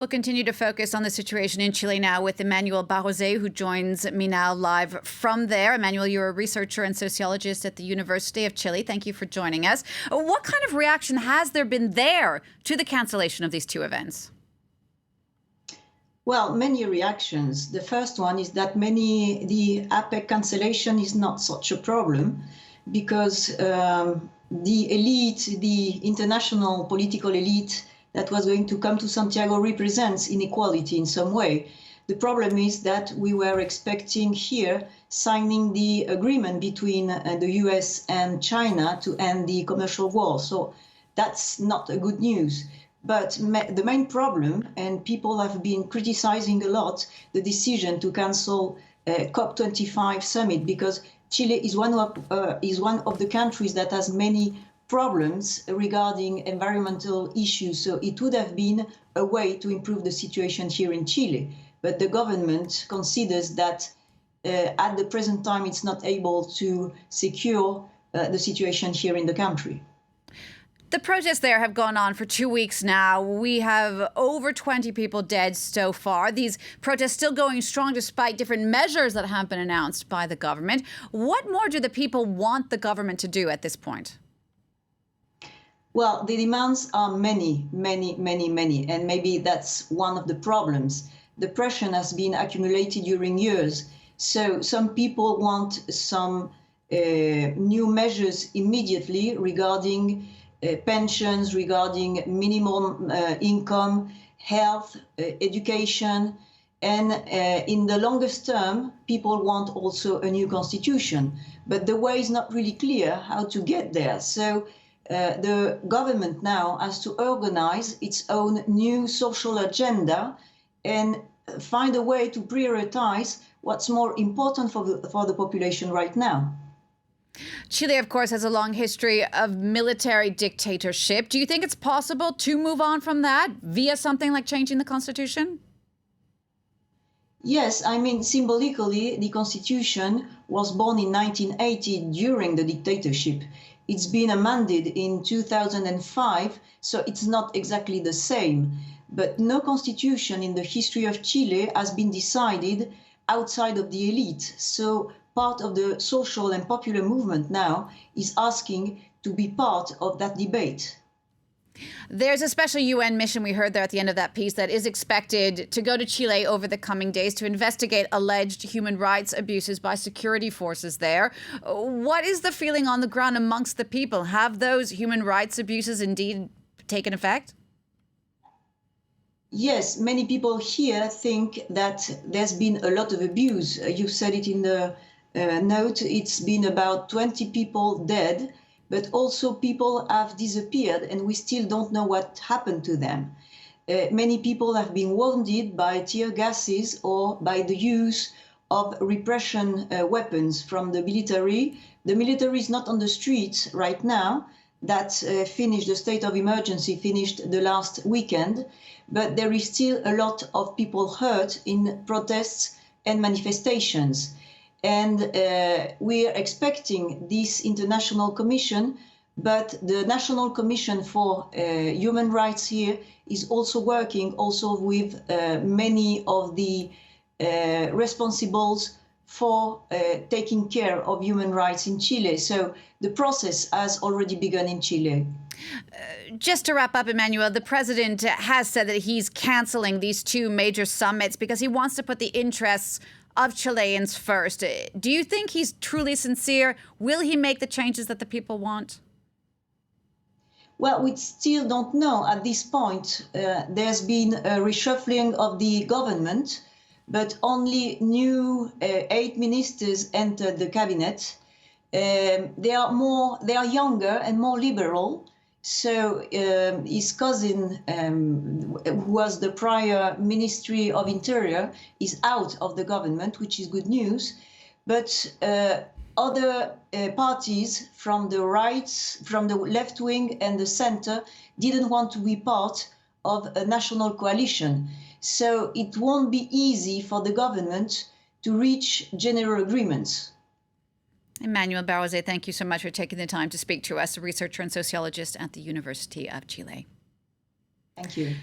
We'll continue to focus on the situation in Chile now with Emmanuel Barrosé, who joins me now live from there. Emmanuel, you're a researcher and sociologist at the University of Chile. Thank you for joining us. What kind of reaction has there been there to the cancellation of these two events? Well, many reactions. The first one is that the APEC cancellation is not such a problem because the elite, the international political elite that was going to come to Santiago represents inequality in some way. The problem is that we were expecting here signing the agreement between the US and China to end the commercial war. So that's not a good news. But the main problem, and people have been criticizing a lot, the decision to cancel COP25 summit, because Chile is one of the countries that has many problems regarding environmental issues. So it would have been a way to improve the situation here in Chile. But the government considers that at the present time, it's not able to secure the situation here in the country. The protests there have gone on for 2 weeks now. We have over 20 people dead so far. These protests still going strong despite different measures that have been announced by the government. What more do the people want the government to do at this point? Well, the demands are many, and maybe that's one of the problems. The pressure has been accumulated during years. So some people want some new measures immediately regarding pensions, regarding minimum income, health, education. And in the longest term, people want also a new constitution. But the way is not really clear how to get there. So the government now has to organize its own new social agenda and find a way to prioritize what's more important for the population right now. Chile, of course, has a long history of military dictatorship. Do you think it's possible to move on from that via something like changing the constitution? Yes, I mean, symbolically, the constitution was born in 1980 during the dictatorship. It's been amended in 2005, so it's not exactly the same. But no constitution in the history of Chile has been decided outside of the elite. So part of the social and popular movement now is asking to be part of that debate. There's a special UN mission, we heard there at the end of that piece, that is expected to go to Chile over the coming days to investigate alleged human rights abuses by security forces there. What is the feeling on the ground amongst the people? Have those human rights abuses indeed taken effect? Yes, many people here think that there's been a lot of abuse. You said it in the note. It's been about 20 people dead. But also people have disappeared and we still don't know what happened to them. Many people have been wounded by tear gases or by the use of repression weapons from the military. The military is not on the streets right now. That finished, the state of emergency finished the last weekend, but there is still a lot of people hurt in protests and manifestations. And we are expecting this international commission, but the National Commission for Human Rights here is also working also with many of the responsibles for taking care of human rights in Chile. So the process has already begun in Chile. Just to wrap up, Emmanuel, the president has said that he's canceling these two major summits because he wants to put the interests of Chileans first. Do you think he's truly sincere? Will he make the changes that the people want? Well, we still don't know at this point. There's been a reshuffling of the government, but only new 8 ministers entered the cabinet. They are younger and more liberal. So his cousin, who was the prior Ministry of Interior, is out of the government, which is good news. But other parties from the right, from the left wing and the center didn't want to be part of a national coalition. So it won't be easy for the government to reach general agreements. Emmanuel Barrosé, thank you so much for taking the time to speak to us, a researcher and sociologist at the University of Chile. Thank you.